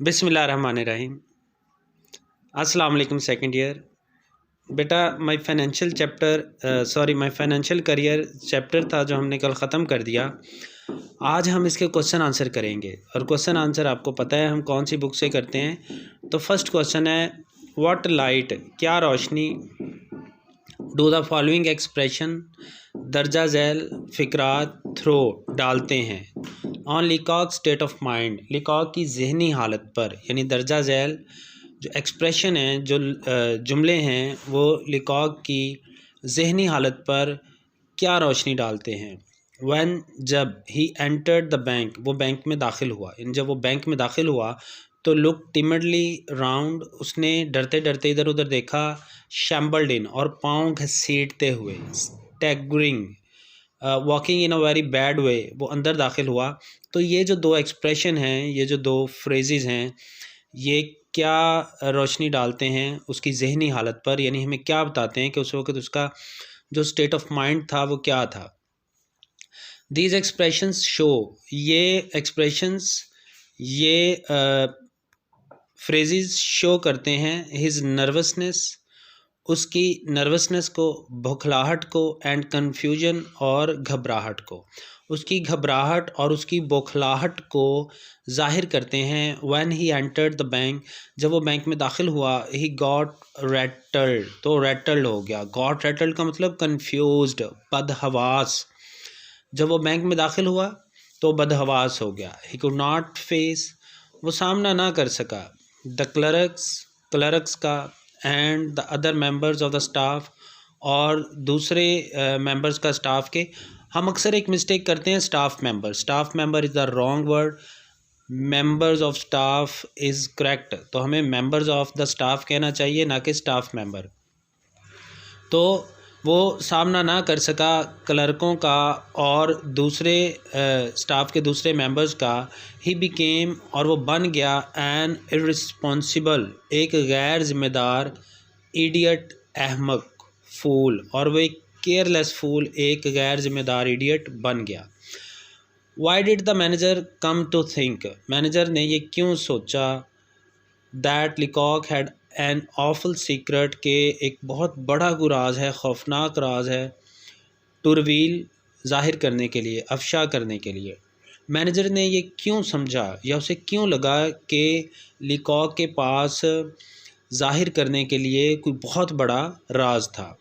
बिस्मिल्लाहिर्रहमानिर्रहीम। अस्सलाम वालेकुम सेकंड ईयर। बेटा माय फाइनेंशियल करियर चैप्टर था जो हमने कल ख़त्म कर दिया। आज हम इसके क्वेश्चन आंसर करेंगे और क्वेश्चन आंसर आपको पता है हम कौन सी बुक से करते हैं। तो फर्स्ट क्वेश्चन है व्हाट लाइट, क्या रोशनी, डू द फॉलोइंग एक्सप्रेशन, दर्जा झैल फ़िक्रात थ्रो डालते हैं on Leacock state of mind, Leacock की जहनी हालत पर, यानी दर्जा झैल जो एक्सप्रेशन हैं, जो जुमले हैं, वो लिकॉक की जहनी हालत पर क्या रोशनी डालते हैं। व्हेन, जब, ही एंटर्ड द बैंक, वो बैंक में दाखिल हुआ, यानी जब वो बैंक में दाखिल हुआ तो लुक टिमिडली राउंड, उसने डरते डरते इधर उधर देखा, शैम्बल्ड इन, और पाँव घसीटते हुए, staggering, walking in a very bad way, वो अंदर दाखिल हुआ। तो ये जो दो एक्सप्रेशन हैं, ये जो दो फ्रेजेस हैं, ये क्या रोशनी डालते हैं उसकी जहनी हालत पर, यानी हमें क्या बताते हैं कि उस वक्त उसका जो स्टेट ऑफ माइंड था वो क्या था। दीज एक्सप्रेशंस शो, ये एक्सप्रेशंस, ये फ्रेजेस शो करते हैं हिज नर्वसनेस, उसकी नर्वसनेस को, बौखलाहट को, एंड कन्फ्यूजन, और घबराहट को, उसकी घबराहट और उसकी बौखलाहट को ज़ाहिर करते हैं। When he entered the bank, जब वो बैंक में दाखिल हुआ, ही गॉट रैटल्ड, तो रैटल्ड हो गया। गॉट रैटल्ड का मतलब कन्फ्यूज्ड, बदहवास। जब वो बैंक में दाखिल हुआ तो बदहवास हो गया। ही कुड नॉट फेस, वो सामना ना कर सका, द क्लर्क्स का, and the other members of the staff, और दूसरे मेंबर्स का स्टाफ के। हम अक्सर एक मिस्टेक करते हैं, staff member is the wrong word, members of staff is correct. तो हमें मेंबर्स ऑफ द स्टाफ कहना चाहिए, ना कि स्टाफ मेंबर। तो वो सामना ना कर सका क्लर्कों का और दूसरे स्टाफ के दूसरे मेंबर्स का। ही बिकेम, और वो बन गया, एन इर्रिस्पॉन्सिबल, एक गैर जिम्मेदार, इडियट, अहमक, फूल, और वो एक केयरलेस फूल, एक गैर जिम्मेदार इडियट बन गया। Why did the manager come to think, manager ने ये क्यों सोचा, that Leacock had an awful secret, के एक बहुत बड़ा राज है, खौफनाक राज है, टू रिवील, ज़ाहिर करने के लिए, अफशा करने के लिए। मैनेजर ने ये क्यों समझा या उसे क्यों लगा कि लिकॉक के पास ज़ाहिर करने के लिए कोई बहुत बड़ा राज था।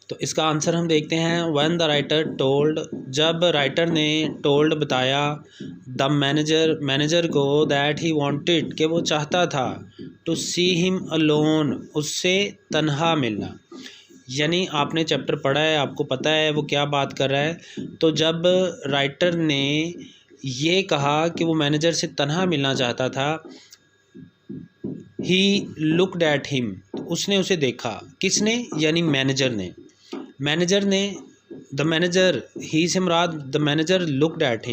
तो इसका आंसर हम देखते हैं। व्हेन द राइटर टोल्ड, जब राइटर ने टोल्ड बताया, द मैनेजर को, दैट ही वांटेड, कि वो चाहता था, टू सी हिम अलोन, उससे तन्हा मिलना। यानी आपने चैप्टर पढ़ा है, आपको पता है वो क्या बात कर रहा है। तो जब राइटर ने ये कहा कि वो मैनेजर से तन्हा मिलना चाहता था, ही लुक्ड एट हिम, उसने उसे देखा। किसने? यानी मैनेजर ने द मैनेजर, ही से मुराद the manager looked at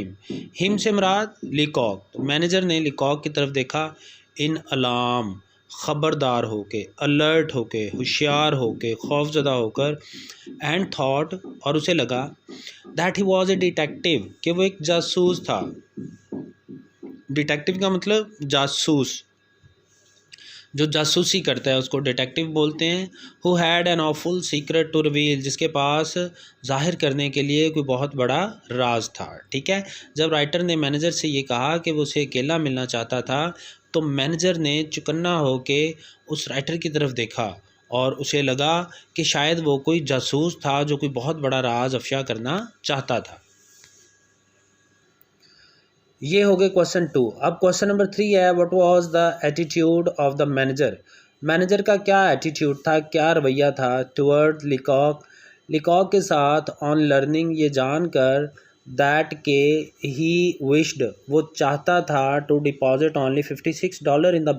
him से मुराद लिकॉक, तो मैनेजर ने लिकॉक की तरफ देखा, इन अलार्म, ख़बरदार होके, अलर्ट होके, होशियार होके, खौफजदा होकर, एंड थॉट, और उसे लगा, that he was a detective, कि वो एक जासूस था। डिटेक्टिव का मतलब जासूस, जो जासूसी करता है उसको डिटेक्टिव बोलते हैं। Who had an awful secret to reveal, जिसके पास जाहिर करने के लिए कोई बहुत बड़ा राज था। ठीक है, जब राइटर ने मैनेजर से ये कहा कि वो उसे अकेला मिलना चाहता था, तो मैनेजर ने चुकन्ना होके उस राइटर की तरफ देखा और उसे लगा कि शायद वो कोई जासूस था जो कोई बहुत बड़ा राज अफशा करना चाहता था। ये हो गए क्वेश्चन 2। अब क्वेश्चन नंबर 3 है, what was the attitude of the manager, manager का क्या एटीट्यूड था, क्या रवैया था, टुवर्ड लिकॉक के साथ, ऑन लर्निंग, ये जानकर, दैट के ही विश्ड, वो चाहता था, to deposit only $56 in the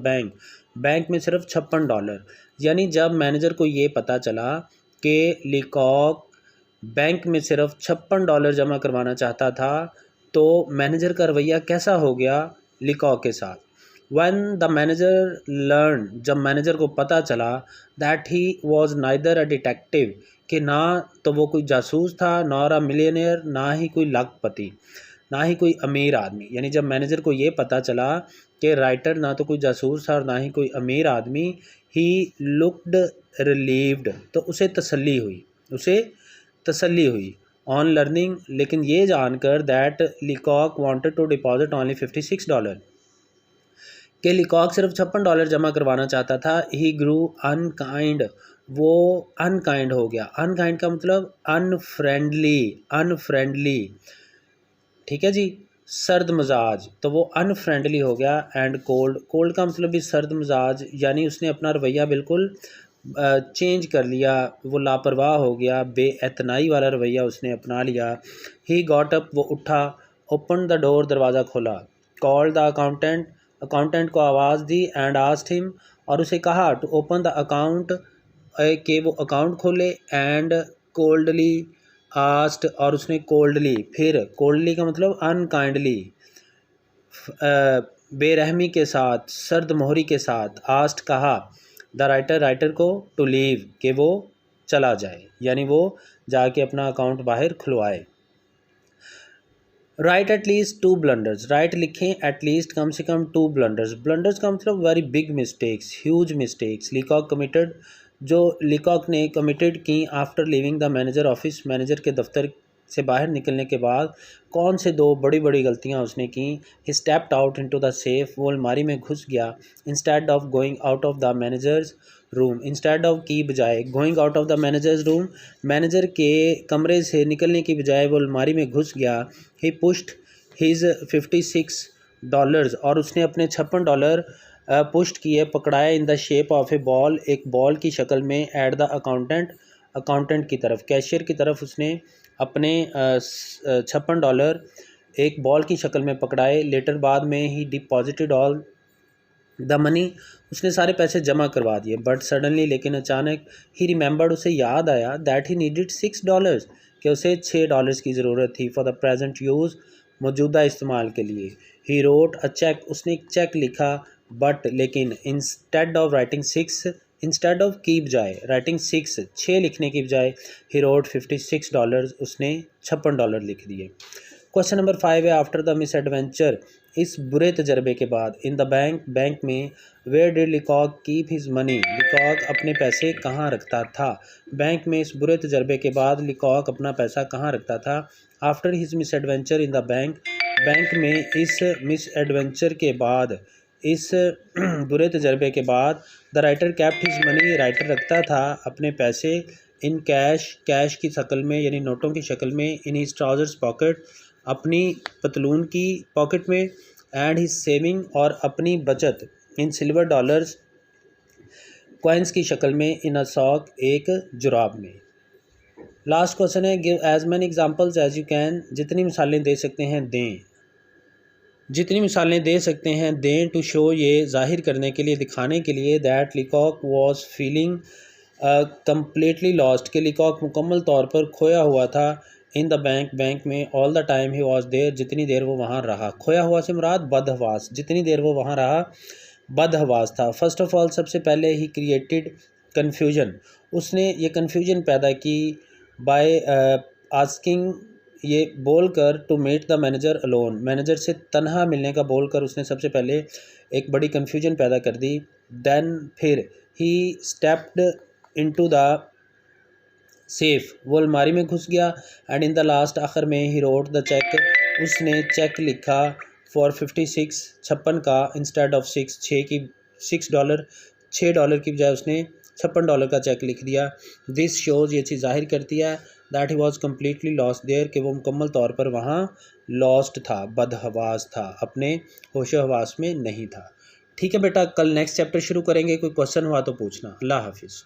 bank में सिर्फ $56। यानी जब मैनेजर को ये पता चला कि लिकॉक बैंक में सिर्फ $56 जमा करवाना चाहता था, तो मैनेजर का रवैया कैसा हो गया लिकॉक के साथ। When द मैनेजर लर्न, जब मैनेजर को पता चला, that he was neither a detective, कि ना तो वो कोई जासूस था, नॉर अ मिलियनियर, ना ही कोई लाखपति, ना ही कोई अमीर आदमी। यानी जब मैनेजर को ये पता चला कि राइटर ना तो कोई जासूस था और ना ही कोई अमीर आदमी, ही लुक्ड रिलीव्ड, तो उसे तसल्ली हुई ऑन लर्निंग, लेकिन ये जानकर that Leacock wanted to deposit only $56 कि लिकॉक सिर्फ $56 जमा करवाना चाहता था। ही ग्रू अनकाइंड, वो अनकाइंड हो गया। अनकाइंड का मतलब अनफ्रेंडली, ठीक है जी, सर्द मजाज, तो वो अनफ्रेंडली हो गया। एंड कोल्ड का मतलब भी सर्द मजाज, यानी उसने अपना रवैया बिल्कुल चेंज कर लिया, वो लापरवाह हो गया, बेअतनाई वाला रवैया उसने अपना लिया। ही गॉट अप, वो उठा, ओपन द डोर, दरवाज़ा खोला, कॉल्ड द अकाउंटेंट को आवाज़ दी, एंड आस्क्ड हिम, और उसे कहा टू ओपन द अकाउंट, कि वो अकाउंट खोले। एंड कोल्डली आस्क्ड, और उसने कोल्डली, फिर कोल्डली का मतलब अनकाइंडली, बेरहमी के साथ, सर्द मोहरी के साथ, आस्ट कहा, द राइटर को, टू लीव, कि वो चला जाए, यानी वो जाके अपना अकाउंट बाहर खुलवाए। राइट एटलीस्ट 2 ब्लंडर्स, राइट लिखें एटलीस्ट कम से कम 2 ब्लंडर्स। ब्लंडर्स का मतलब very big mistakes, huge mistakes. Leacock committed, जो लिकॉक ने कमिटेड की after leaving the manager office, manager के दफ्तर से बाहर निकलने के बाद कौन से 2 बड़ी बड़ी गलतियां उसने की। ही stepped out into the safe, वो अलमारी में घुस गया। Instead of going out of the managers room, instead of की बजाय going out of the managers room, manager के कमरे से निकलने की बजाय वो अलमारी में घुस गया। ही पुश्ड हिज $56, और उसने अपने $56 पुश्ड किए, पकड़ाए, in the shape of A ball, एक बॉल की शक्ल में, एट द अकाउंटेंट की तरफ, कैशियर की तरफ उसने अपने $56 एक बॉल की शक्ल में पकड़ाए। लेटर, बाद में, ही डिपॉजिटेड ऑल द मनी, उसने सारे पैसे जमा करवा दिए। बट सडनली, लेकिन अचानक, ही रिमेंबर्ड, उसे याद आया, दैट ही नीडेड $6, कि उसे $6 की ज़रूरत थी, फॉर द प्रेजेंट यूज़, मौजूदा इस्तेमाल के लिए। ही रोट अ चेक, उसने एक चेक लिखा, बट लेकिन, instead of writing 6, instead of की बजाय, राइटिंग 6 लिखने की बजाय, ही रोट $56, उसने $56 लिख दिए। क्वेश्चन नंबर 5 है, आफ्टर द मिस एडवेंचर, इस बुरे तजर्बे के बाद, इन द बैंक में, where did Leacock keep his money, Leacock अपने पैसे कहाँ रखता था। बैंक में इस बुरे तजर्बे के बाद लिकॉक अपना पैसा कहाँ रखता था। After his miss adventure in the bank में इस मिस एडवेंचर के बाद, इस बुरे तजर्बे के बाद, the writer kept his money, writer रखता था अपने पैसे, इन कैश की शक्ल में, यानी नोटों की शक्ल में, इन हिज ट्राउजर्स पॉकेट, अपनी पतलून की पॉकेट में, एंड हिज सेविंग, और अपनी बचत, इन सिल्वर डॉलर्स, कॉइन्स की शक्ल में, इन अ सॉक, एक जुराब में। लास्ट क्वेश्चन है, give as many examples as you can, जितनी मिसालें दे सकते हैं दें, जितनी मिसालें दे सकते हैं दें, टू शो, ये जाहिर करने के लिए, दिखाने के लिए, that Leacock was feeling completely lost, कि लिकॉक मुकम्मल तौर पर खोया हुआ था, इन द बैंक में, all the time he was there, जितनी देर वो वहाँ रहा। खोया हुआ से मुराद बदहवास, जितनी देर वो वहाँ रहा बदहवास था। फर्स्ट ऑफ ऑल, सबसे पहले, ही क्रिएटेड कन्फ्यूजन, उसने ये कन्फ्यूजन पैदा की, बाय आस्किंग, ये बोलकर, to meet the manager alone, manager से तन्हा मिलने का बोलकर उसने सबसे पहले एक बड़ी कन्फ्यूजन पैदा कर दी। देन, फिर, ही स्टेप्ड इनटू द सेफ, वो अलमारी में घुस गया। एंड इन द लास्ट, आखिर में, ही रोट द चेक, उसने चेक लिखा, फॉर 56 का, इंस्टेड ऑफ 6 डॉलर की बजाय उसने $56 का चेक लिख दिया। दिस शोज़, ये चीज़ जाहिर करती है, that he was completely lost their, कि वो मुकम्मल तौर पर वहाँ लॉस्ट था, बदहवास था, अपने होशो हवास में नहीं था। ठीक है बेटा, कल नेक्स्ट चैप्टर शुरू करेंगे, कोई क्वेश्चन हुआ तो पूछना। अल्लाह हाफिज़।